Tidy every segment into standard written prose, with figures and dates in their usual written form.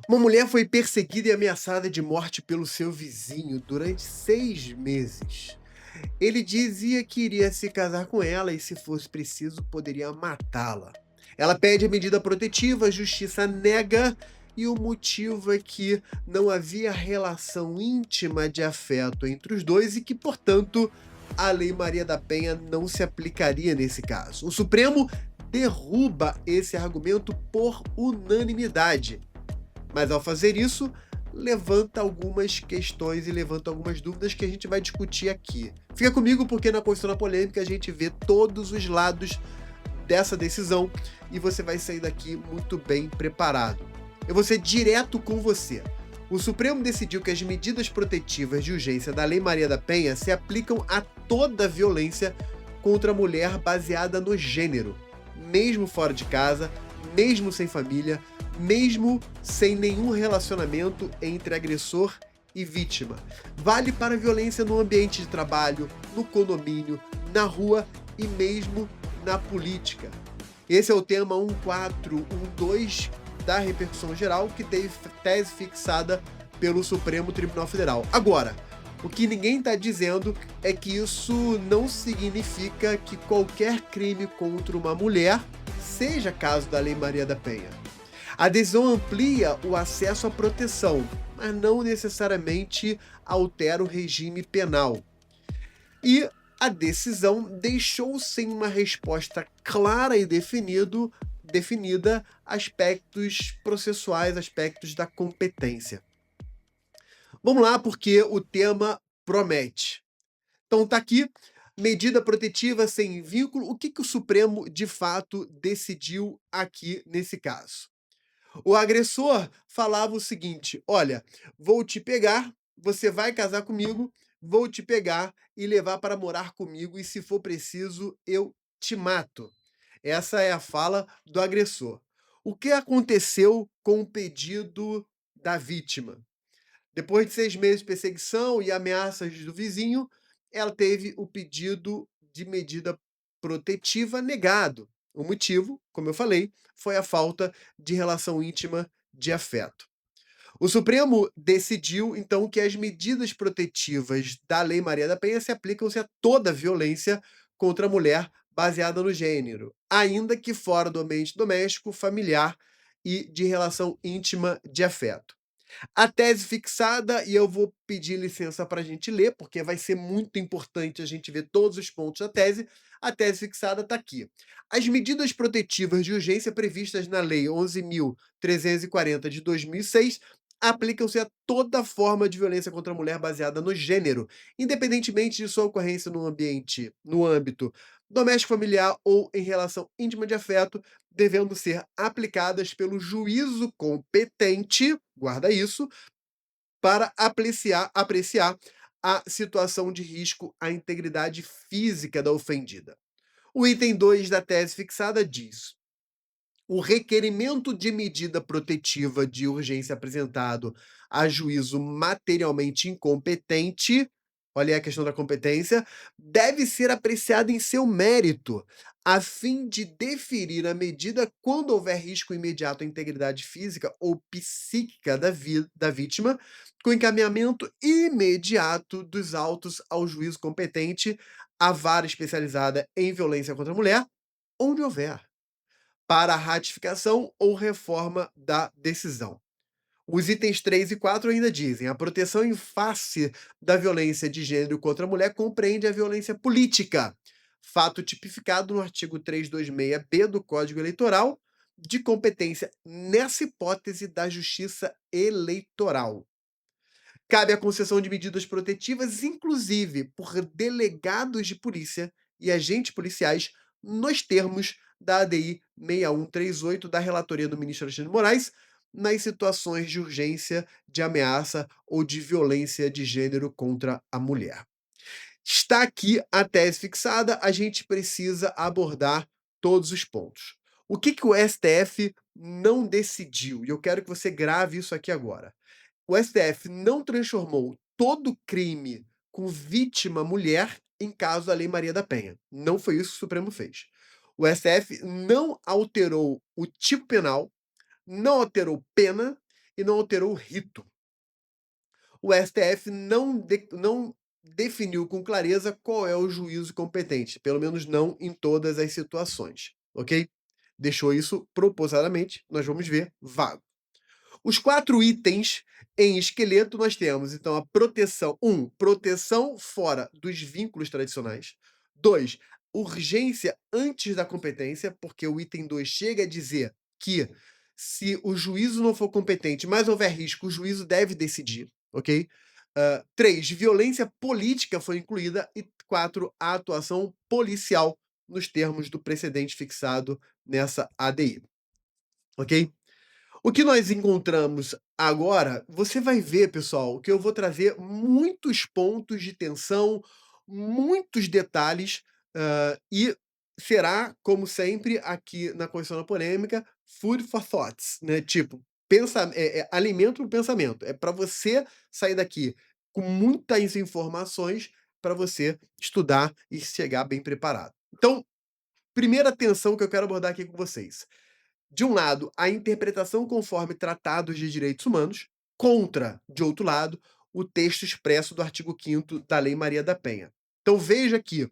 Uma mulher foi perseguida e ameaçada de morte pelo seu vizinho durante 6 meses. Ele dizia que iria se casar com ela e, se fosse preciso, poderia matá-la. Ela pede a medida protetiva, a justiça nega, e o motivo é que não havia relação íntima de afeto entre os dois e que, portanto, a Lei Maria da Penha não se aplicaria nesse caso. O Supremo derruba esse argumento por unanimidade. Mas ao fazer isso, levanta algumas questões e levanta algumas dúvidas que a gente vai discutir aqui. Fica comigo porque na Constituição da Polêmica a gente vê todos os lados dessa decisão e você vai sair daqui muito bem preparado. Eu vou ser direto com você. O Supremo decidiu que as medidas protetivas de urgência da Lei Maria da Penha se aplicam a toda violência contra a mulher baseada no gênero, mesmo fora de casa, mesmo sem família, mesmo sem nenhum relacionamento entre agressor e vítima. Vale para violência no ambiente de trabalho, no condomínio, na rua e mesmo na política. Esse é o tema 1412 da repercussão geral, que teve tese fixada pelo Supremo Tribunal Federal. Agora, o que ninguém está dizendo é que isso não significa que qualquer crime contra uma mulher seja caso da Lei Maria da Penha. A decisão amplia o acesso à proteção, mas não necessariamente altera o regime penal. E a decisão deixou sem uma resposta clara e definida aspectos processuais, aspectos da competência. Vamos lá, porque o tema promete. Então tá aqui, medida protetiva sem vínculo. O que o Supremo de fato decidiu aqui nesse caso? O agressor falava o seguinte: olha, vou te pegar, você vai casar comigo, vou te pegar e levar para morar comigo, e se for preciso, eu te mato. Essa é a fala do agressor. O que aconteceu com o pedido da vítima? Depois de 6 meses de perseguição e ameaças do vizinho, ela teve o pedido de medida protetiva negado. O motivo, como eu falei, foi a falta de relação íntima de afeto. O Supremo decidiu, então, que as medidas protetivas da Lei Maria da Penha se aplicam-se a toda violência contra a mulher baseada no gênero, ainda que fora do ambiente doméstico, familiar e de relação íntima de afeto. A tese fixada, e eu vou pedir licença para a gente ler, porque vai ser muito importante a gente ver todos os pontos da tese. A tese fixada está aqui. As medidas protetivas de urgência previstas na Lei 11.340 de 2006 aplicam-se a toda forma de violência contra a mulher baseada no gênero, independentemente de sua ocorrência no âmbito doméstico familiar ou em relação íntima de afeto, devendo ser aplicadas pelo juízo competente, guarda isso, para apreciar a situação de risco à integridade física da ofendida. O item 2 da tese fixada diz: o requerimento de medida protetiva de urgência apresentado a juízo materialmente incompetente, olha aí a questão da competência, deve ser apreciado em seu mérito, a fim de deferir a medida quando houver risco imediato à integridade física ou psíquica da vítima, com encaminhamento imediato dos autos ao juízo competente, à vara especializada em violência contra a mulher, onde houver, para a ratificação ou reforma da decisão. Os itens 3 e 4 ainda dizem: a proteção em face da violência de gênero contra a mulher compreende a violência política, fato tipificado no artigo 326-B do Código Eleitoral, de competência, nessa hipótese, da Justiça Eleitoral. Cabe a concessão de medidas protetivas, inclusive por delegados de polícia e agentes policiais, nos termos da ADI 6138 da relatoria do ministro Alexandre de Moraes, nas situações de urgência, de ameaça ou de violência de gênero contra a mulher. Está aqui a tese fixada, a gente precisa abordar todos os pontos. O que o STF não decidiu? E eu quero que você grave isso aqui agora. O STF não transformou todo crime com vítima mulher em caso da Lei Maria da Penha. Não foi isso que o Supremo fez. O STF não alterou o tipo penal, não alterou pena e não alterou o rito. O STF não definiu com clareza qual é o juízo competente, pelo menos não em todas as situações, ok? Deixou isso propositalmente, nós vamos ver, vago. Os 4 itens em esqueleto nós temos, então, a proteção. Proteção fora dos vínculos tradicionais. 2, urgência antes da competência, porque o item 2 chega a dizer que se o juízo não for competente, mas houver risco, o juízo deve decidir, ok? 3, violência política foi incluída e 4, a atuação policial nos termos do precedente fixado nessa ADI, ok? O que nós encontramos agora, você vai ver, pessoal, que eu vou trazer muitos pontos de tensão, muitos detalhes, e será, como sempre, aqui na Constituição da Polêmica, food for thoughts, né? Tipo, alimento para o pensamento. É para você sair daqui com muitas informações para você estudar e chegar bem preparado. Então, primeira tensão que eu quero abordar aqui com vocês. De um lado, a interpretação conforme tratados de direitos humanos, contra, de outro lado, o texto expresso do artigo 5º da Lei Maria da Penha. Então veja que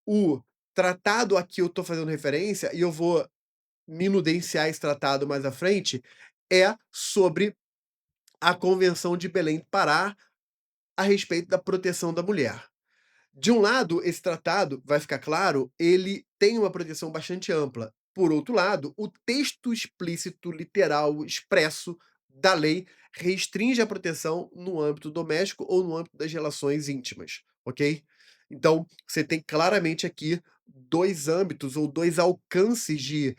o tratado a que eu estou fazendo referência, e eu vou minudenciar esse tratado mais à frente, é sobre a Convenção de Belém do Pará a respeito da proteção da mulher. De um lado, esse tratado, vai ficar claro, ele tem uma proteção bastante ampla. Por outro lado, o texto explícito, literal, expresso da lei restringe a proteção no âmbito doméstico ou no âmbito das relações íntimas, ok? Então, você tem claramente aqui 2 âmbitos ou 2 alcances de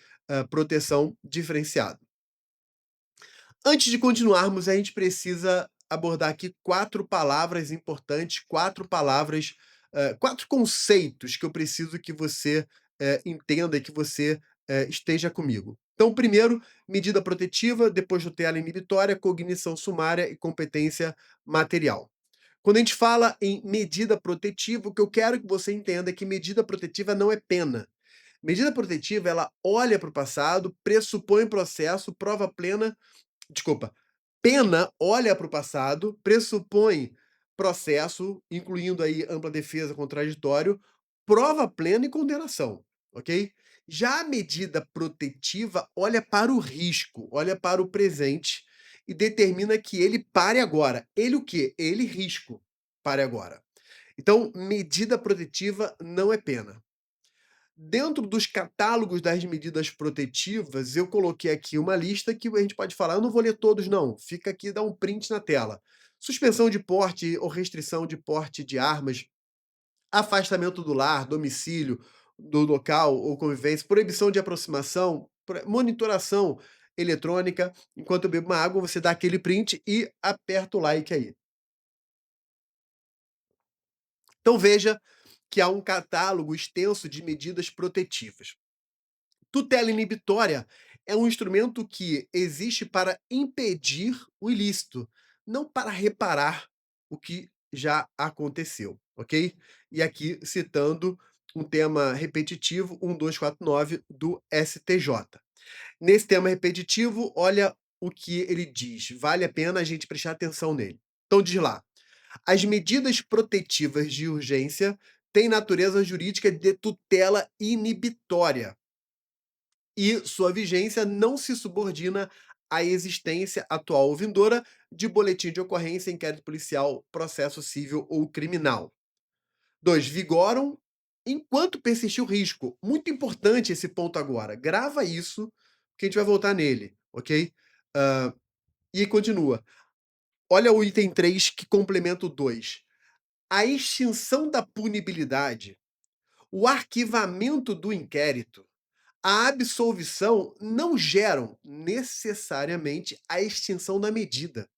proteção diferenciado. Antes de continuarmos, a gente precisa abordar aqui 4 palavras importantes, 4 palavras, 4 conceitos que eu preciso que você, entenda e que você, esteja comigo. Então, primeiro, medida protetiva, depois tutela inibitória, cognição sumária e competência material. Quando a gente fala em medida protetiva, o que eu quero que você entenda é que medida protetiva não é pena. Medida protetiva, ela olha para o passado, pressupõe processo, prova plena. Desculpa. Pena olha para o passado, pressupõe processo, incluindo aí ampla defesa, contraditório, prova plena e condenação, ok? Já a medida protetiva olha para o risco, olha para o presente e determina que ele pare agora. Ele o quê? Ele risco. Pare agora. Então, medida protetiva não é pena. Dentro dos catálogos das medidas protetivas, eu coloquei aqui uma lista que a gente pode falar, eu não vou ler todos não, fica aqui, dá um print na tela. Suspensão de porte ou restrição de porte de armas, afastamento do lar, domicílio, do local ou convivência, proibição de aproximação, monitoração eletrônica. Enquanto eu bebo uma água, você dá aquele print e aperta o like aí. Então veja que há um catálogo extenso de medidas protetivas. Tutela inibitória é um instrumento que existe para impedir o ilícito, não para reparar o que já aconteceu, ok? E aqui citando um tema repetitivo, 1249 do STJ. Nesse tema repetitivo, olha o que ele diz. Vale a pena a gente prestar atenção nele. Então diz lá: as medidas protetivas de urgência têm natureza jurídica de tutela inibitória e sua vigência não se subordina à existência atual ou vindoura de boletim de ocorrência, inquérito policial, processo civil ou criminal. 2, vigoram enquanto persistir o risco. Muito importante esse ponto agora. Grava isso, que a gente vai voltar nele, ok? E continua. Olha o item 3 que complementa o 2. A extinção da punibilidade, o arquivamento do inquérito, a absolvição não geram necessariamente a extinção da medida.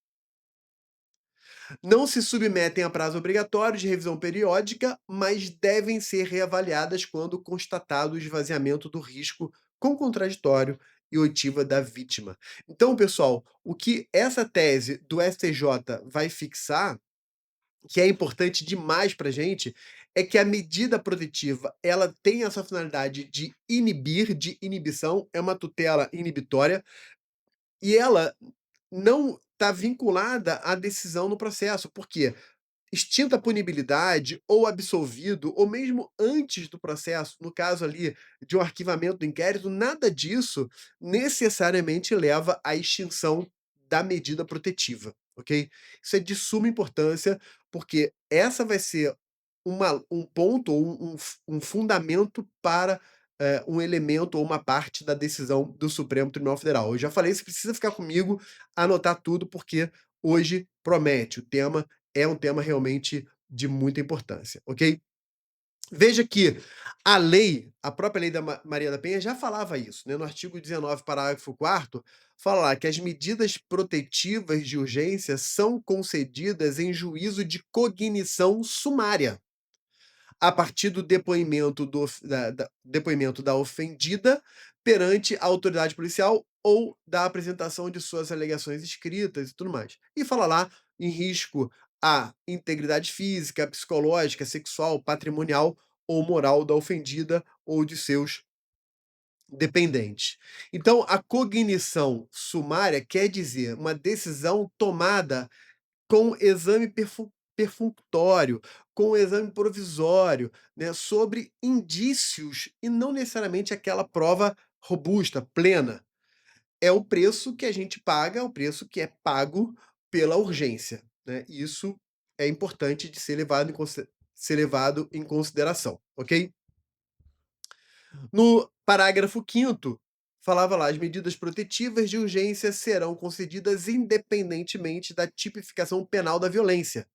Não se submetem a prazo obrigatório de revisão periódica, mas devem ser reavaliadas quando constatado o esvaziamento do risco com contraditório e oitiva da vítima. Então, pessoal, o que essa tese do STJ vai fixar, que é importante demais para a gente, é que a medida protetiva ela tem essa finalidade de inibir, de inibição, é uma tutela inibitória, e ela não está vinculada à decisão no processo, porque extinta a punibilidade ou absolvido, ou mesmo antes do processo, no caso ali de um arquivamento do inquérito, nada disso necessariamente leva à extinção da medida protetiva, ok? Isso é de suma importância, porque essa vai ser um ponto ou um fundamento para um elemento ou uma parte da decisão do Supremo Tribunal Federal. Eu já falei, você precisa ficar comigo, anotar tudo, porque hoje promete. O tema é um tema realmente de muita importância, ok? Veja que a própria lei da Maria da Penha já falava isso, né? No artigo 19, parágrafo 4º, fala lá que as medidas protetivas de urgência são concedidas em juízo de cognição sumária, a partir do depoimento depoimento da ofendida perante a autoridade policial ou da apresentação de suas alegações escritas e tudo mais. E fala lá em risco à integridade física, psicológica, sexual, patrimonial ou moral da ofendida ou de seus dependentes. Então, a cognição sumária quer dizer uma decisão tomada com exame perfunctório, com exame provisório, né, sobre indícios e não necessariamente aquela prova robusta, plena. É o preço que a gente paga, é o preço que é pago pela urgência, né, e isso é importante de ser levado em consideração, ok? No parágrafo 5º, falava lá: "As medidas protetivas de urgência serão concedidas independentemente da tipificação penal da violência,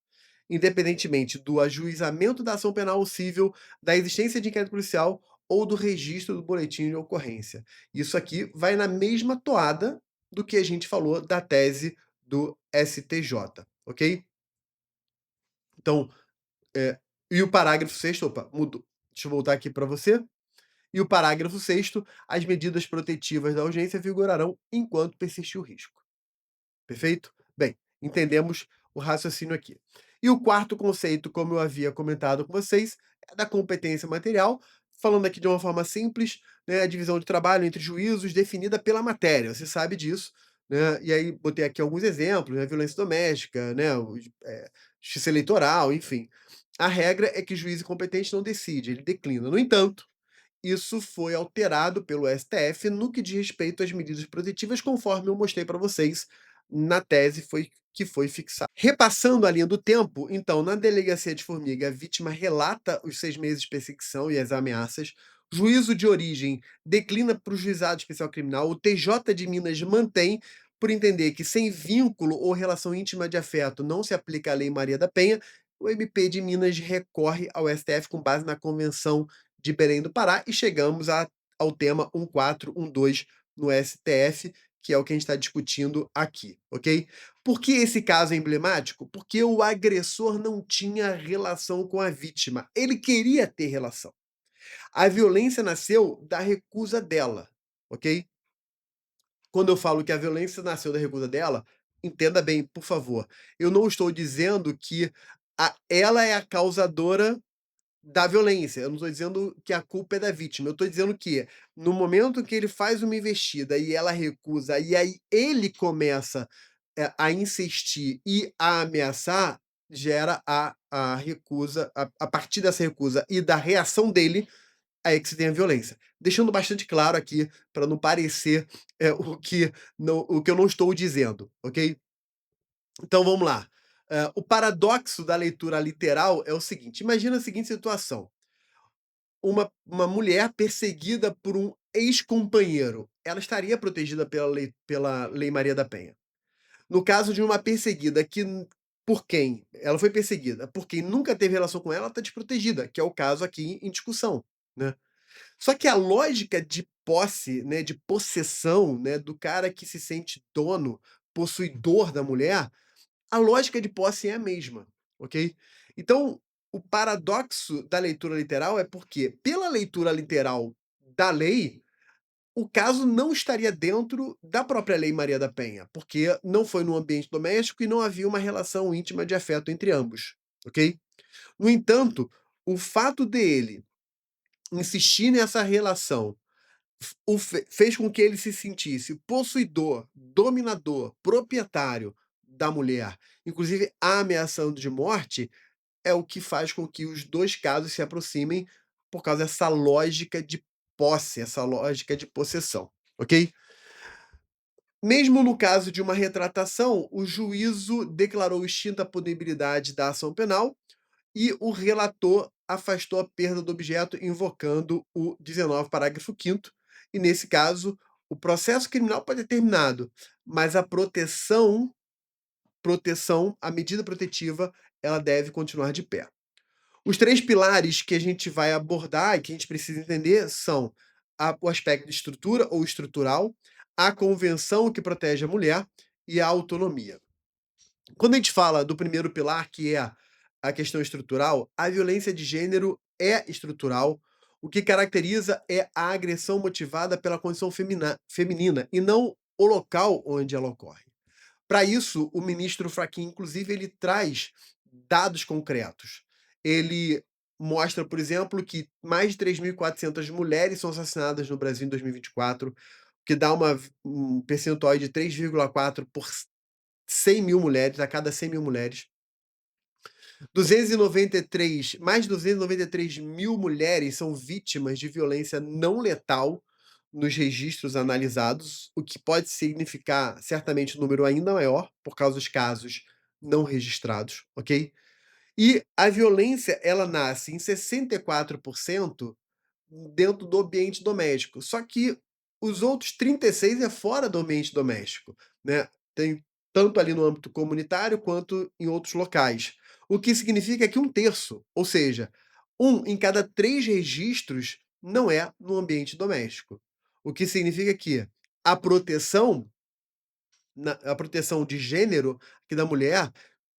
independentemente do ajuizamento da ação penal ou civil, da existência de inquérito policial ou do registro do boletim de ocorrência". Isso aqui vai na mesma toada do que a gente falou da tese do STJ, ok? Então, e o parágrafo 6º, opa, mudou. Deixa eu voltar aqui para você. E o parágrafo 6º, as medidas protetivas da urgência vigorarão enquanto persistir o risco. Perfeito? Bem, entendemos o raciocínio aqui. E o quarto conceito, como eu havia comentado com vocês, é da competência material, falando aqui de uma forma simples, né, a divisão de trabalho entre juízos definida pela matéria, você sabe disso, né? E aí botei aqui alguns exemplos, né, violência doméstica, né, justiça eleitoral, enfim. A regra é que o juiz incompetente não decide, ele declina. No entanto, isso foi alterado pelo STF no que diz respeito às medidas protetivas, conforme eu mostrei para vocês na tese que foi fixada. Repassando a linha do tempo, então, na delegacia de Formiga, a vítima relata os 6 meses de perseguição e as ameaças. Juízo de origem declina para o Juizado Especial Criminal. O TJ de Minas mantém, por entender que sem vínculo ou relação íntima de afeto não se aplica a Lei Maria da Penha. O MP de Minas recorre ao STF com base na Convenção de Belém do Pará e chegamos ao tema 1412 no STF, que é o que a gente está discutindo aqui, ok? Por que esse caso é emblemático? Porque o agressor não tinha relação com a vítima. Ele queria ter relação. A violência nasceu da recusa dela, ok? Quando eu falo que a violência nasceu da recusa dela, entenda bem, por favor. Eu não estou dizendo que ela é a causadora da violência. Eu não estou dizendo que a culpa é da vítima. Eu estou dizendo que no momento que ele faz uma investida e ela recusa, e aí ele começa a insistir e a ameaçar, gera a recusa. A partir dessa recusa e da reação dele, aí que se tem a violência. Deixando bastante claro aqui, para não parecer o que eu não estou dizendo, ok? Então vamos lá. O paradoxo da leitura literal é o seguinte: imagina a seguinte situação. Uma mulher perseguida por um ex-companheiro, ela estaria protegida pela Lei Maria da Penha. No caso de uma perseguida por quem ela foi perseguida, por quem nunca teve relação com ela, está desprotegida, que é o caso aqui em discussão, né. Só que a lógica de posse, né, de possessão, né, do cara que se sente dono, possuidor da mulher, a lógica de posse é a mesma, ok? Então, o paradoxo da leitura literal é porque, pela leitura literal da lei, o caso não estaria dentro da própria Lei Maria da Penha, porque não foi no ambiente doméstico e não havia uma relação íntima de afeto entre ambos, ok? No entanto, o fato dele insistir nessa relação fez com que ele se sentisse possuidor, dominador, proprietário da mulher, inclusive ameaçando de morte, é o que faz com que os 2 casos se aproximem por causa dessa lógica de posse, essa lógica de possessão, ok? Mesmo no caso de uma retratação, o juízo declarou extinta a punibilidade da ação penal e o relator afastou a perda do objeto invocando o 19, parágrafo 5º, e nesse caso, o processo criminal pode ter terminado, mas a proteção, a medida protetiva, ela deve continuar de pé. Os 3 pilares que a gente vai abordar e que a gente precisa entender são o aspecto de estrutura ou estrutural, a convenção que protege a mulher e a autonomia. Quando a gente fala do primeiro pilar, que é a questão estrutural, a violência de gênero é estrutural. O que caracteriza é a agressão motivada pela condição feminina e não o local onde ela ocorre. Para isso, o ministro Fachin, inclusive, ele traz dados concretos. Ele mostra, por exemplo, que mais de 3.400 mulheres são assassinadas no Brasil em 2024, que dá um percentual de 3,4 por 100 mil mulheres, a cada 100 mil mulheres. 293, mais de 293 mil mulheres são vítimas de violência não letal nos registros analisados, o que pode significar certamente um número ainda maior, por causa dos casos não registrados, ok? E a violência, ela nasce em 64% dentro do ambiente doméstico. Só que os outros 36 é fora do ambiente doméstico, né? Tem tanto ali no âmbito comunitário quanto em outros locais. O que significa que 1/3, ou seja, 1 em cada 3 registros não é no ambiente doméstico. O que significa que a proteção, a proteção de gênero aqui da mulher,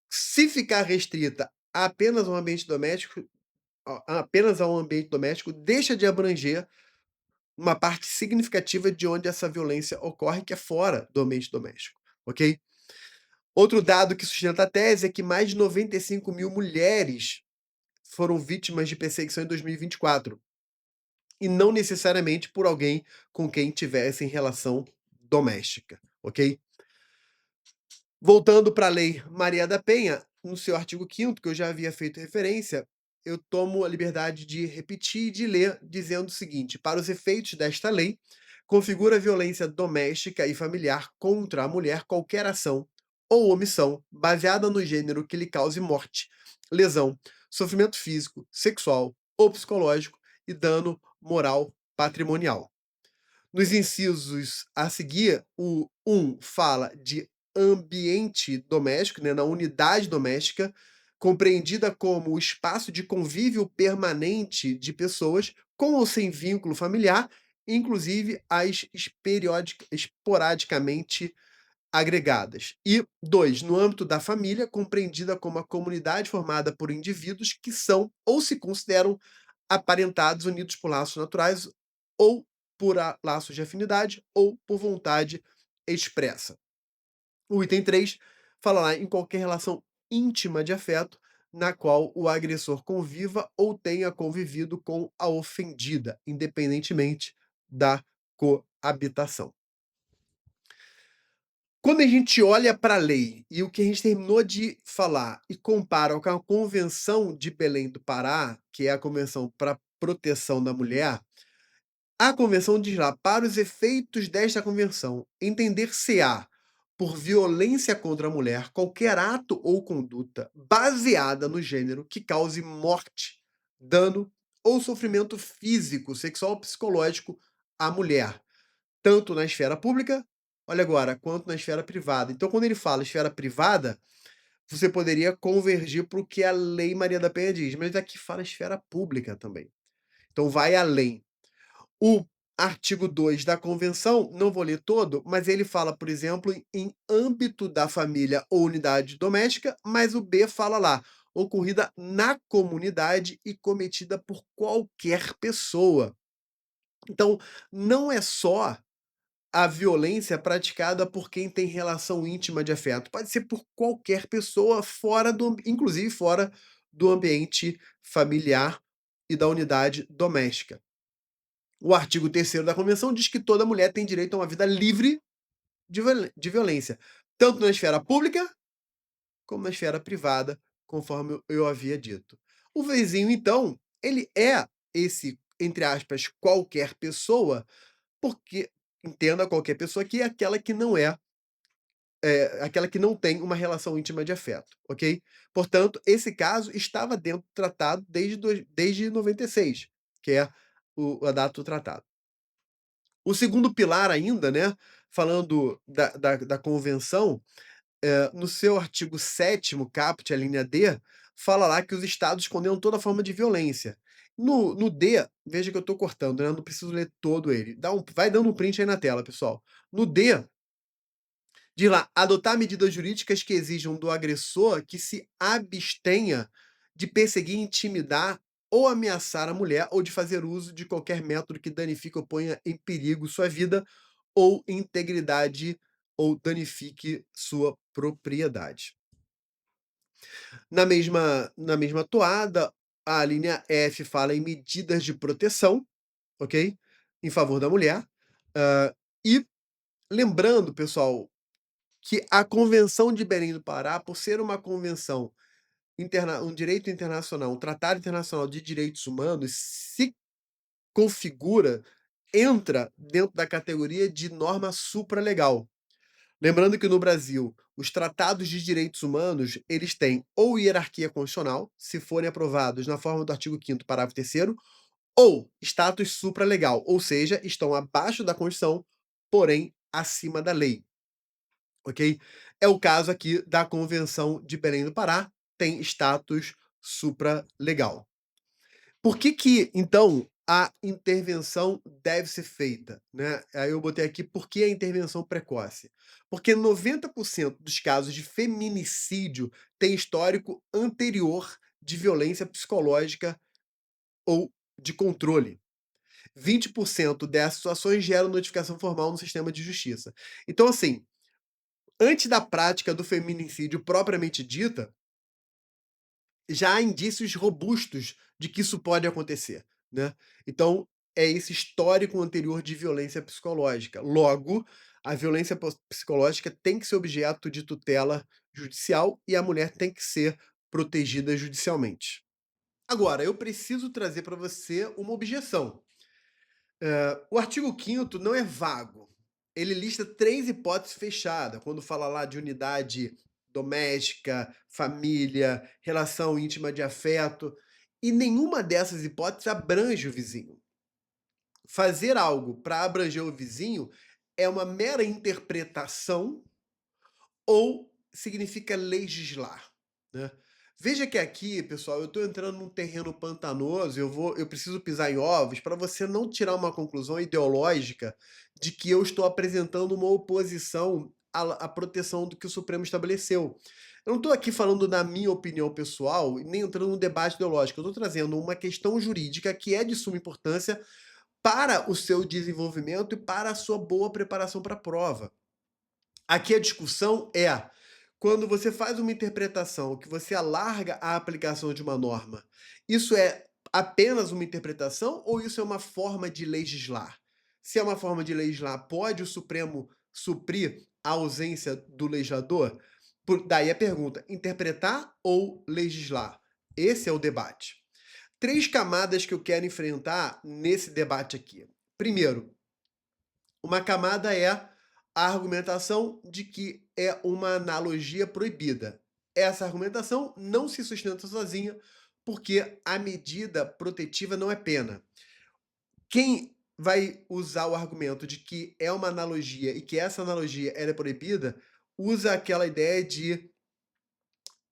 se ficar restrita a apenas um ambiente doméstico, apenas a um ambiente doméstico, deixa de abranger uma parte significativa de onde essa violência ocorre, que é fora do ambiente doméstico, ok? Outro dado que sustenta a tese é que mais de 95 mil mulheres foram vítimas de perseguição em 2024, e não necessariamente por alguém com quem tivessem relação doméstica, ok? Voltando para a Lei Maria da Penha, no seu artigo 5º, que eu já havia feito referência, eu tomo a liberdade de repetir e de ler, dizendo o seguinte: para os efeitos desta lei, configura violência doméstica e familiar contra a mulher qualquer ação ou omissão baseada no gênero que lhe cause morte, lesão, sofrimento físico, sexual ou psicológico e dano moral patrimonial. Nos incisos a seguir, o 1 fala de ambiente doméstico, né, na unidade doméstica, compreendida como o espaço de convívio permanente de pessoas com ou sem vínculo familiar, inclusive as esporadicamente agregadas. E 2, no âmbito da família, compreendida como a comunidade formada por indivíduos que são ou se consideram aparentados, unidos por laços naturais ou por laços de afinidade ou por vontade expressa. O item 3 fala lá em qualquer relação íntima de afeto na qual o agressor conviva ou tenha convivido com a ofendida, independentemente da coabitação. Quando a gente olha para a lei e o que a gente terminou de falar e compara com a Convenção de Belém do Pará, que é a Convenção para a Proteção da Mulher, a convenção diz lá: para os efeitos desta convenção, entender-se-á por violência contra a mulher qualquer ato ou conduta baseada no gênero que cause morte, dano ou sofrimento físico, sexual ou psicológico à mulher, tanto na esfera pública, olha agora, quanto na esfera privada. Então, quando ele fala esfera privada, você poderia convergir para o que a Lei Maria da Penha diz, mas aqui fala esfera pública também. Então, vai além. O artigo 2 da convenção, não vou ler todo, mas ele fala, por exemplo, em âmbito da família ou unidade doméstica, mas o B fala lá, ocorrida na comunidade e cometida por qualquer pessoa. Então, não é só a violência praticada por quem tem relação íntima de afeto, pode ser por qualquer pessoa inclusive fora do ambiente familiar e da unidade doméstica. O artigo 3º da convenção diz que toda mulher tem direito a uma vida livre de violência, tanto na esfera pública como na esfera privada, conforme eu havia dito. O vizinho, então, ele é esse, entre aspas, qualquer pessoa, porque entenda qualquer pessoa que é aquela que não aquela que não tem uma relação íntima de afeto, ok? Portanto, esse caso estava dentro do tratado desde 96, que é a data do tratado. O segundo pilar ainda, né, falando da convenção, no seu artigo 7º caput, a linha D, fala lá que os estados condenam toda forma de violência. No D, veja que eu estou cortando, né, não preciso ler todo ele. Vai dando um print aí na tela, pessoal. No D, diz lá: "Adotar medidas jurídicas que exijam do agressor que se abstenha de perseguir, intimidar ou ameaçar a mulher ou de fazer uso de qualquer método que danifique ou ponha em perigo sua vida ou integridade ou danifique sua propriedade". Na mesma toada, a linha F fala em medidas de proteção, ok? Em favor da mulher. E lembrando, pessoal, que a Convenção de Belém do Pará, por ser uma convenção um direito internacional, um tratado internacional de direitos humanos, se configura entra dentro da categoria de norma supralegal. Lembrando que no Brasil, os tratados de direitos humanos, eles têm ou hierarquia constitucional, se forem aprovados na forma do artigo 5º parágrafo 3º, ou status supralegal, ou seja, estão abaixo da Constituição, porém acima da lei, ok? É o caso aqui da Convenção de Belém do Pará, tem status supralegal. Por que então a intervenção deve ser feita, né? Aí eu botei aqui por que a intervenção precoce. Porque 90% dos casos de feminicídio têm histórico anterior de violência psicológica ou de controle. 20% dessas situações geram notificação formal no sistema de justiça. Então, assim, antes da prática do feminicídio propriamente dita, já há indícios robustos de que isso pode acontecer, né. Então, é esse histórico anterior de violência psicológica. Logo, a violência psicológica tem que ser objeto de tutela judicial e a mulher tem que ser protegida judicialmente. Agora, eu preciso trazer para você uma objeção. O artigo 5º não é vago. Ele lista 3 hipóteses fechadas, quando fala lá de unidade doméstica, família, relação íntima de afeto, e nenhuma dessas hipóteses abrange o vizinho. Fazer algo para abranger o vizinho é uma mera interpretação ou significa legislar, né. Veja que aqui, pessoal, eu estou entrando num terreno pantanoso, eu preciso pisar em ovos para você não tirar uma conclusão ideológica de que eu estou apresentando uma oposição à proteção do que o Supremo estabeleceu. Eu não estou aqui falando da minha opinião pessoal e nem entrando num debate ideológico, eu estou trazendo uma questão jurídica que é de suma importância para o seu desenvolvimento e para a sua boa preparação para a prova. Aqui a discussão é, quando você faz uma interpretação que você alarga a aplicação de uma norma, isso é apenas uma interpretação ou isso é uma forma de legislar? Se é uma forma de legislar, pode o Supremo suprir a ausência do legislador? Daí a pergunta: interpretar ou legislar? Esse é o debate. 3 camadas que eu quero enfrentar nesse debate aqui. Primeiro, uma camada é a argumentação de que é uma analogia proibida. Essa argumentação não se sustenta sozinha, porque a medida protetiva não é pena. Quem vai usar o argumento de que é uma analogia e que essa analogia é proibida, usa aquela ideia de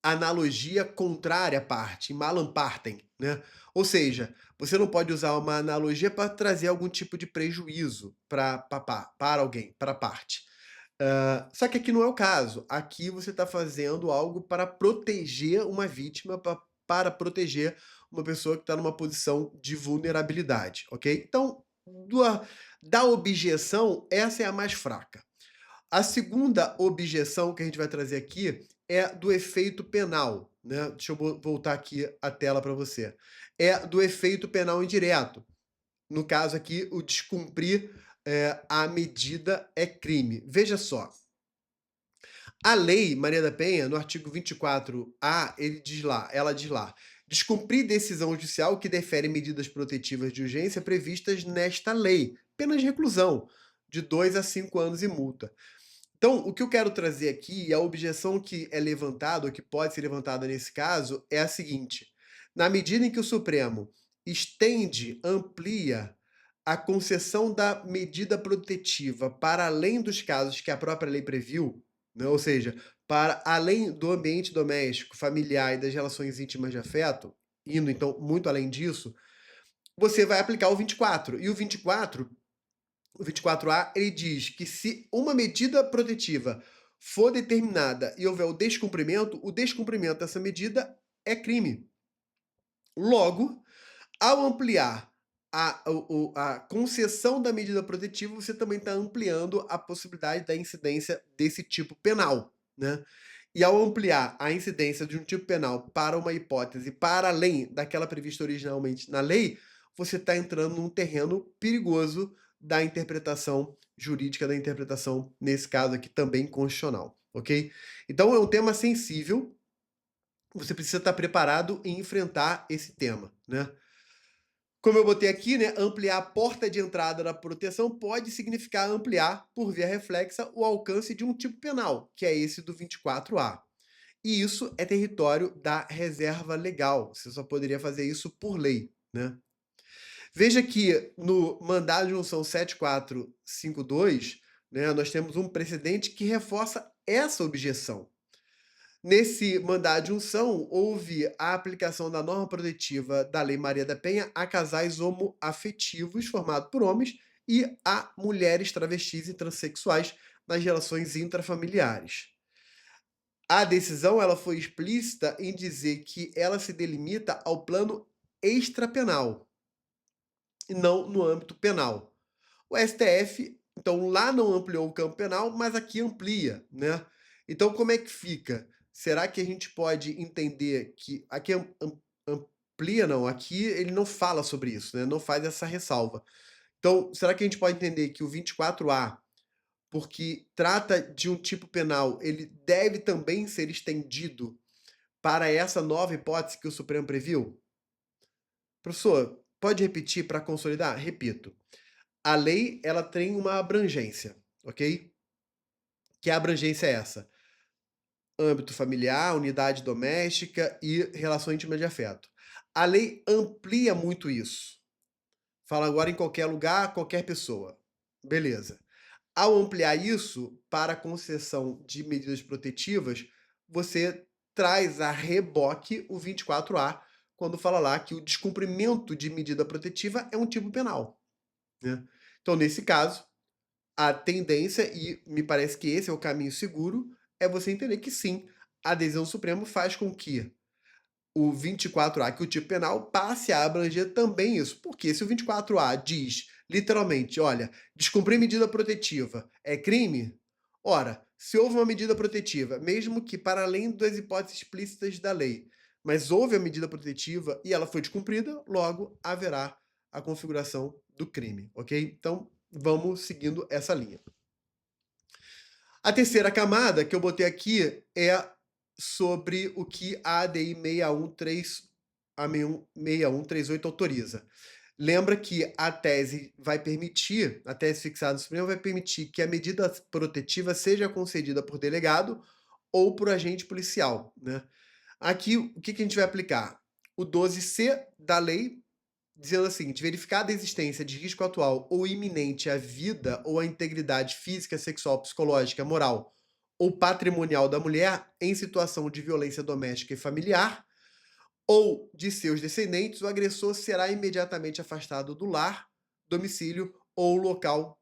analogia contrária à parte, malam partem, né. Ou seja, você não pode usar uma analogia para trazer algum tipo de prejuízo para alguém, para a parte. Só que aqui não é o caso, aqui você está fazendo algo para proteger uma vítima, para proteger uma pessoa que está numa posição de vulnerabilidade, ok. Então, da objeção, essa é a mais fraca. A segunda objeção que a gente vai trazer aqui é do efeito penal, né. Deixa eu voltar aqui a tela para você. É do efeito penal indireto. No caso aqui, o descumprir, a medida é crime. Veja só, A Lei Maria da Penha, no artigo 24A, ela diz lá: "Descumprir decisão judicial que defere medidas protetivas de urgência previstas nesta lei, pena de reclusão de 2 a 5 anos e multa". Então, o que eu quero trazer aqui, e a objeção que é levantada, ou que pode ser levantada nesse caso, é a seguinte: na medida em que o Supremo amplia a concessão da medida protetiva para além dos casos que a própria lei previu, né, ou seja, para além do ambiente doméstico, familiar e das relações íntimas de afeto, indo então muito além disso, você vai aplicar o 24. E o 24A, ele diz que se uma medida protetiva for determinada e houver o descumprimento dessa medida é crime. Logo, ao ampliar a concessão da medida protetiva, você também está ampliando a possibilidade da incidência desse tipo penal, né? E ao ampliar a incidência de um tipo penal para uma hipótese para além daquela prevista originalmente na lei, você está entrando num terreno perigoso da interpretação jurídica, da interpretação, nesse caso aqui, também constitucional, ok? Então é um tema sensível, você precisa estar preparado em enfrentar esse tema, né? Como eu botei aqui, né, ampliar a porta de entrada da proteção pode significar ampliar, por via reflexa, o alcance de um tipo penal, que é esse do 24A. E isso é território da reserva legal. Você só poderia fazer isso por lei, né? Veja que no mandado de junção 7452, né, nós temos um precedente que reforça essa objeção. Nesse mandado de junção, houve a aplicação da norma protetiva da Lei Maria da Penha a casais homoafetivos formados por homens e a mulheres travestis e transexuais nas relações intrafamiliares. A decisão ela foi explícita em dizer que ela se delimita ao plano extrapenal e não no âmbito penal. O STF, então, lá não ampliou o campo penal, mas aqui amplia, né? Então, como é que fica? Será que a gente pode entender que aqui amplia, não? Aqui ele não fala sobre isso, né? Não faz essa ressalva. Então, será que a gente pode entender que o 24A, porque trata de um tipo penal, ele deve também ser estendido para essa nova hipótese que o Supremo previu? Professor, pode repetir para consolidar? Repito. A lei, ela tem uma abrangência, ok? Que abrangência é essa? Âmbito familiar, unidade doméstica e relação íntima de afeto. A lei amplia muito isso. Fala agora em qualquer lugar, qualquer pessoa. Beleza. Ao ampliar isso para a concessão de medidas protetivas, você traz a reboque o 24A, quando fala lá que o descumprimento de medida protetiva é um tipo penal, né? Então, nesse caso, a tendência, e me parece que esse é o caminho seguro, é você entender que sim, a decisão do Supremo faz com que o 24A, que o tipo penal, passe a abranger também isso. Porque se o 24A diz, literalmente, olha, descumprir medida protetiva é crime, ora, se houve uma medida protetiva, mesmo que para além das hipóteses explícitas da lei, mas houve a medida protetiva e ela foi descumprida, logo haverá a configuração do crime, ok? Então, vamos seguindo essa linha. A terceira camada que eu botei aqui é sobre o que a ADI 6138 autoriza. Lembra que a tese fixada no Supremo vai permitir que a medida protetiva seja concedida por delegado ou por agente policial, né? Aqui, o que a gente vai aplicar? O 12C da lei, dizendo o seguinte: verificada a existência de risco atual ou iminente à vida ou à integridade física, sexual, psicológica, moral ou patrimonial da mulher em situação de violência doméstica e familiar ou de seus descendentes, o agressor será imediatamente afastado do lar, domicílio ou local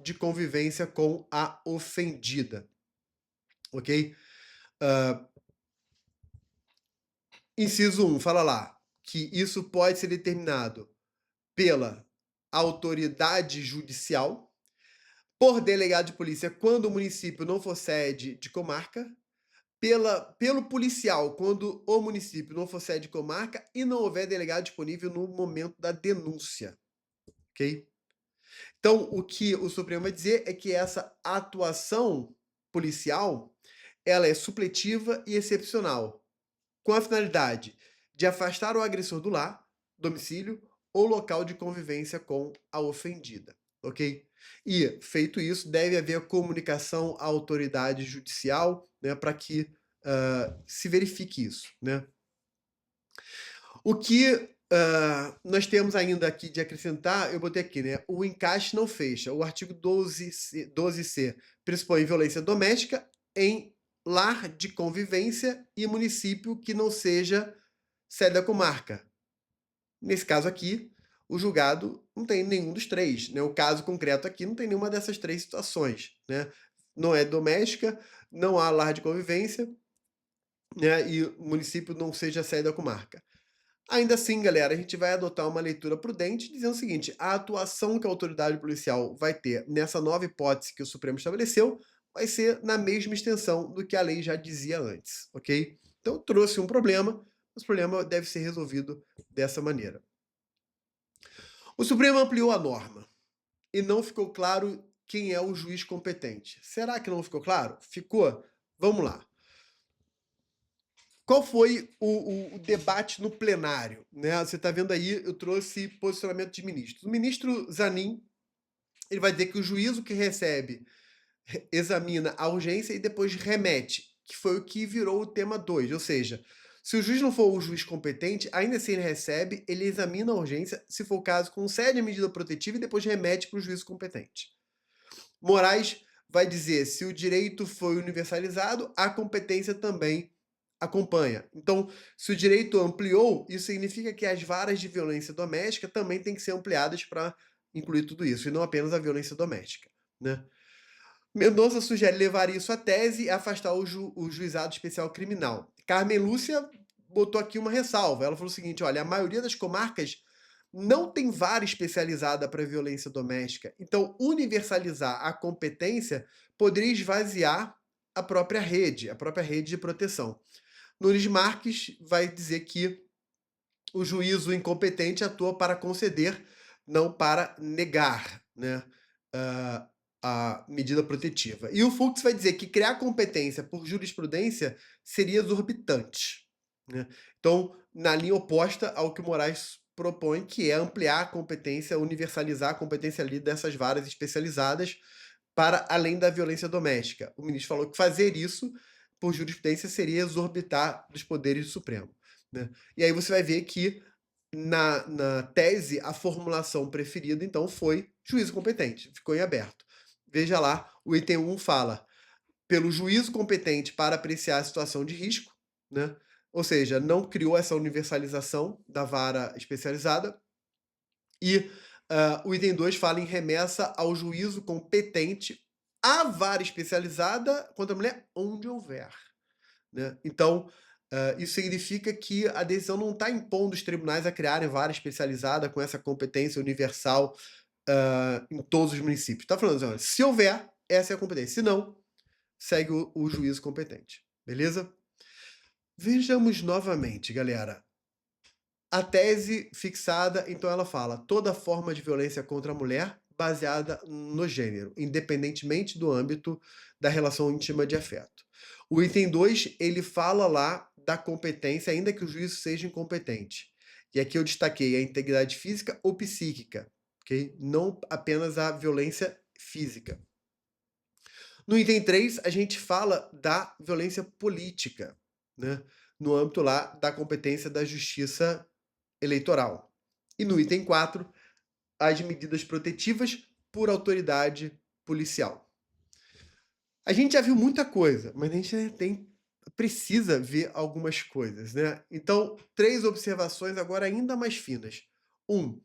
de convivência com a ofendida, ok? Inciso 1, fala lá que isso pode ser determinado pela autoridade judicial, por delegado de polícia quando o município não for sede de comarca, pelo policial quando o município não for sede de comarca e não houver delegado disponível no momento da denúncia, ok? Então, o que o Supremo vai dizer é que essa atuação policial, ela é supletiva e excepcional, com a finalidade de afastar o agressor do lar, domicílio ou local de convivência com a ofendida, ok? E, feito isso, deve haver comunicação à autoridade judicial, né, para que se verifique isso, né? O que nós temos ainda aqui de acrescentar, eu botei aqui, né? O encaixe não fecha. O artigo 12C pressupõe violência doméstica em lar de convivência e município que não seja sede da comarca. Nesse caso aqui, o julgado não tem nenhum dos três, né? O caso concreto aqui não tem nenhuma dessas três situações, né? Não é doméstica, não há lar de convivência, né? E o município não seja sede da comarca. Ainda assim, galera, a gente vai adotar uma leitura prudente, dizendo o seguinte: a atuação que a autoridade policial vai ter nessa nova hipótese que o Supremo estabeleceu vai ser na mesma extensão do que a lei já dizia antes, ok? Então, trouxe um problema, mas o problema deve ser resolvido dessa maneira. O Supremo ampliou a norma e não ficou claro quem é o juiz competente. Será que não ficou claro? Ficou? Vamos lá. Qual foi o debate no plenário? Né? Você está vendo aí, eu trouxe posicionamento de ministros. O ministro Zanin, ele vai dizer que o juízo que recebe examina a urgência e depois remete, que foi o que virou o tema 2. Ou seja, se o juiz não for o juiz competente, ainda assim ele recebe, ele examina a urgência, se for o caso, concede a medida protetiva e depois remete para o juiz competente. Moraes vai dizer, se o direito foi universalizado, a competência também acompanha. Então, se o direito ampliou, isso significa que as varas de violência doméstica também têm que ser ampliadas para incluir tudo isso, e não apenas a violência doméstica, né? Mendonça sugere levar isso à tese e afastar o juizado especial criminal. Carmen Lúcia botou aqui uma ressalva. Ela falou o seguinte: olha, a maioria das comarcas não tem vara especializada para violência doméstica. Então, universalizar a competência poderia esvaziar a própria rede de proteção. Nunes Marques vai dizer que o juízo incompetente atua para conceder, não para negar, né, a medida protetiva. E o Fux vai dizer que criar competência por jurisprudência seria exorbitante, né? Então, na linha oposta ao que o Moraes propõe, que é ampliar a competência, universalizar a competência ali dessas varas especializadas para além da violência doméstica. O ministro falou que fazer isso por jurisprudência seria exorbitar dos poderes do Supremo, né? E aí você vai ver que na tese a formulação preferida então foi juízo competente, ficou em aberto. Veja lá, o item 1 fala pelo juízo competente para apreciar a situação de risco, né? Ou seja, não criou essa universalização da vara especializada. E o item 2 fala em remessa ao juízo competente à vara especializada contra a mulher onde houver, né? Então, isso significa que a decisão não está impondo os tribunais a criarem vara especializada com essa competência universal em todos os municípios. Está falando assim, olha, se houver, essa é a competência. Se não, segue o juízo competente. Beleza? Vejamos novamente, galera. A tese fixada, então ela fala toda forma de violência contra a mulher baseada no gênero, independentemente do âmbito da relação íntima de afeto. O item 2, ele fala lá da competência, ainda que o juízo seja incompetente. E aqui eu destaquei a integridade física ou psíquica, ok? Não apenas a violência física. No item 3, a gente fala da violência política, né? No âmbito lá da competência da justiça eleitoral. E no item 4, as medidas protetivas por autoridade policial. A gente já viu muita coisa, mas a gente precisa ver algumas coisas, né? Então, 3 observações agora ainda mais finas. 1.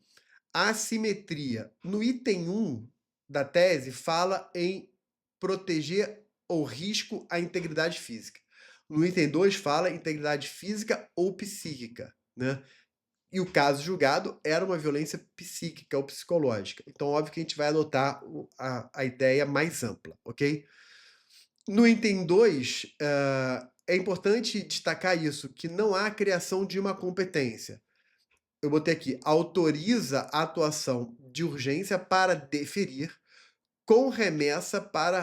A assimetria. No item 1 da tese, fala em proteger ou risco à integridade física. No item 2, fala integridade física ou psíquica, né? E o caso julgado era uma violência psíquica ou psicológica. Então, óbvio que a gente vai adotar a ideia mais ampla, ok? No item 2, é importante destacar isso, que não há criação de uma competência. Eu botei aqui, autoriza a atuação de urgência para deferir com remessa para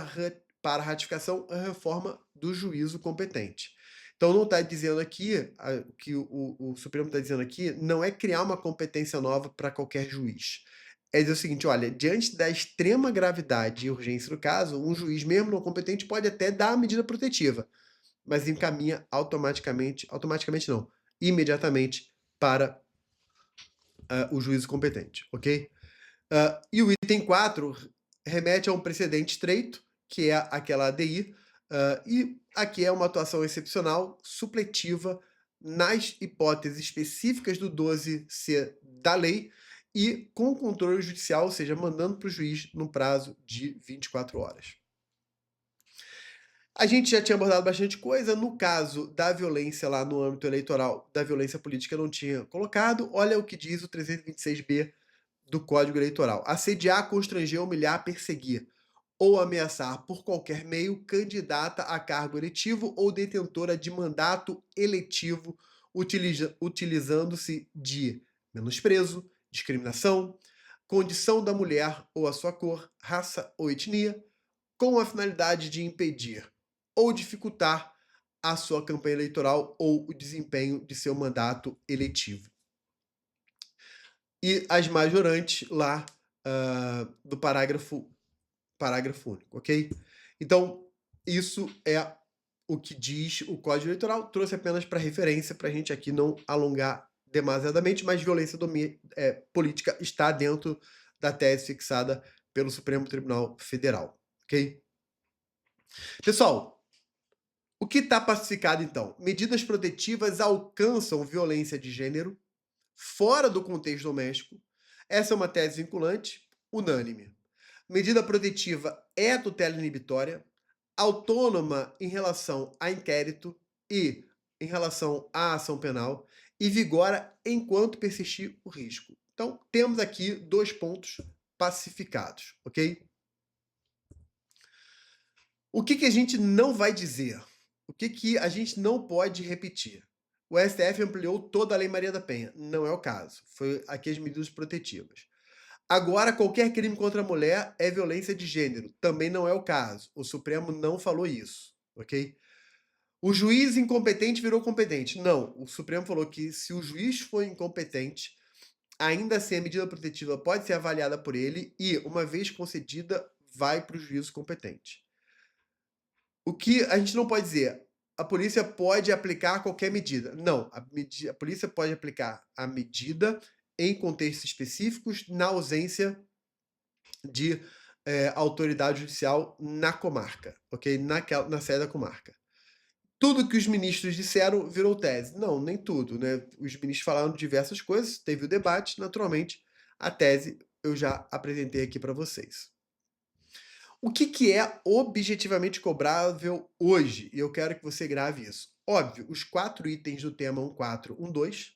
para ratificação a reforma do juízo competente. Então não está dizendo aqui, que o Supremo está dizendo aqui, não é criar uma competência nova para qualquer juiz. É dizer o seguinte, olha, diante da extrema gravidade e urgência do caso, um juiz mesmo não competente pode até dar a medida protetiva, mas encaminha automaticamente não, imediatamente para o juízo competente, ok? E o item 4 remete a um precedente estreito, que é aquela ADI, e aqui é uma atuação excepcional, supletiva, nas hipóteses específicas do 12C da lei e com controle judicial, ou seja, mandando para o juiz no prazo de 24 horas. A gente já tinha abordado bastante coisa. No caso da violência lá no âmbito eleitoral, da violência política, eu não tinha colocado. Olha o que diz o 326B do Código Eleitoral. Assediar, constranger, humilhar, perseguir ou ameaçar por qualquer meio candidata a cargo eletivo ou detentora de mandato eletivo, utilizando-se de menosprezo, discriminação, condição da mulher ou a sua cor, raça ou etnia, com a finalidade de impedir ou dificultar a sua campanha eleitoral ou o desempenho de seu mandato eletivo. E as majorantes lá do parágrafo único, ok? Então, isso é o que diz o Código Eleitoral. Trouxe apenas para referência, para a gente aqui não alongar demasiadamente, mas violência política está dentro da tese fixada pelo Supremo Tribunal Federal, ok? Pessoal, o que está pacificado, então? Medidas protetivas alcançam violência de gênero fora do contexto doméstico. Essa é uma tese vinculante, unânime. Medida protetiva é tutela inibitória, autônoma em relação a inquérito e em relação à ação penal e vigora enquanto persistir o risco. Então, temos aqui 2 pontos pacificados, ok? O que a gente não vai dizer? O que a gente não pode repetir? O STF ampliou toda a Lei Maria da Penha. Não é o caso. Foi aqui as medidas protetivas. Agora, qualquer crime contra a mulher é violência de gênero. Também não é o caso. O Supremo não falou isso, ok? O juiz incompetente virou competente. Não, o Supremo falou que se o juiz for incompetente, ainda assim a medida protetiva pode ser avaliada por ele e, uma vez concedida, vai para o juízo competente. O que a gente não pode dizer, a polícia pode aplicar qualquer medida. Não, a polícia pode aplicar a medida em contextos específicos, na ausência de autoridade judicial na comarca, ok? Na sede da comarca. Tudo que os ministros disseram virou tese. Não, nem tudo, né? Os ministros falaram diversas coisas, teve o debate, naturalmente, a tese eu já apresentei aqui para vocês. O que é objetivamente cobrável hoje? E eu quero que você grave isso. Óbvio, os 4 itens do tema 1412,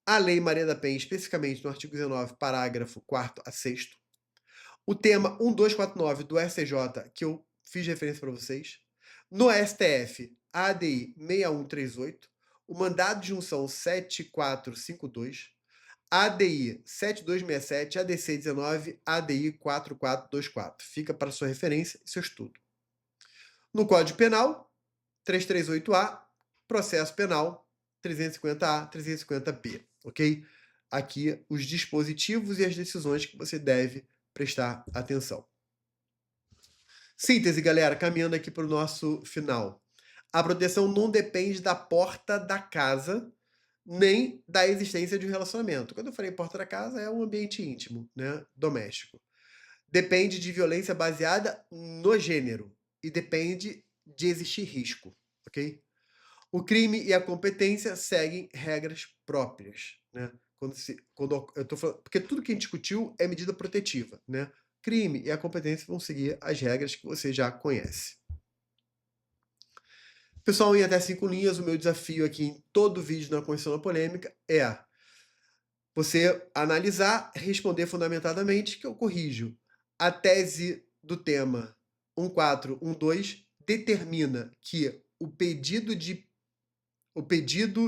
a Lei Maria da Penha, especificamente no artigo 19, parágrafo 4º a 6º, o tema 1249 do STJ, que eu fiz referência para vocês, no STF, a ADI 6138, o mandado de junção 7452, ADI 7267, ADC 19, ADI 4424. Fica para sua referência e seu estudo. No Código Penal, 338A, Processo Penal, 350A, 350B, ok? Aqui os dispositivos e as decisões que você deve prestar atenção. Síntese, galera, caminhando aqui para o nosso final. A proteção não depende da porta da casa, nem da existência de um relacionamento. Quando eu falei porta da casa, é um ambiente íntimo, né, doméstico. Depende de violência baseada no gênero e depende de existir risco, ok? O crime e a competência seguem regras próprias, né? Quando eu tô falando, porque tudo que a gente discutiu é medida protetiva, né? Crime e a competência vão seguir as regras que você já conhece. Pessoal, em até 5 linhas, o meu desafio aqui em todo vídeo na Constituição da Polêmica é você analisar, responder fundamentadamente, que eu corrijo. A tese do tema 1412 determina que o pedido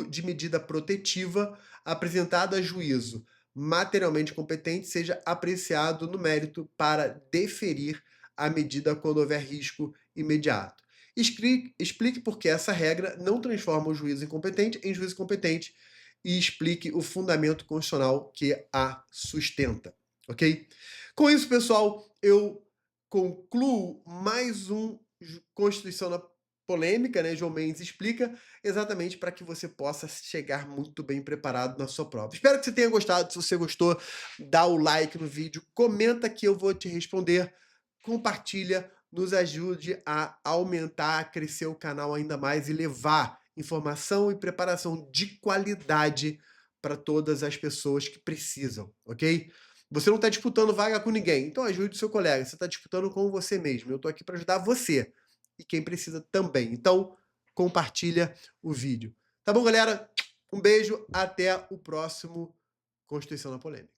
de medida protetiva apresentado a juízo materialmente competente seja apreciado no mérito para deferir a medida quando houver risco imediato. Explique por que essa regra não transforma o juiz incompetente em juiz competente e explique o fundamento constitucional que a sustenta, ok? Com isso, pessoal, eu concluo mais um Constituição na Polêmica, né? João Mendes explica, exatamente para que você possa chegar muito bem preparado na sua prova. Espero que você tenha gostado. Se você gostou, dá o like no vídeo, comenta que eu vou te responder, compartilha, nos ajude a aumentar, a crescer o canal ainda mais e levar informação e preparação de qualidade para todas as pessoas que precisam, ok? Você não está disputando vaga com ninguém, então ajude o seu colega. Você está disputando com você mesmo. Eu estou aqui para ajudar você e quem precisa também. Então, compartilha o vídeo. Tá bom, galera? Um beijo, até o próximo Constituição na Polêmica.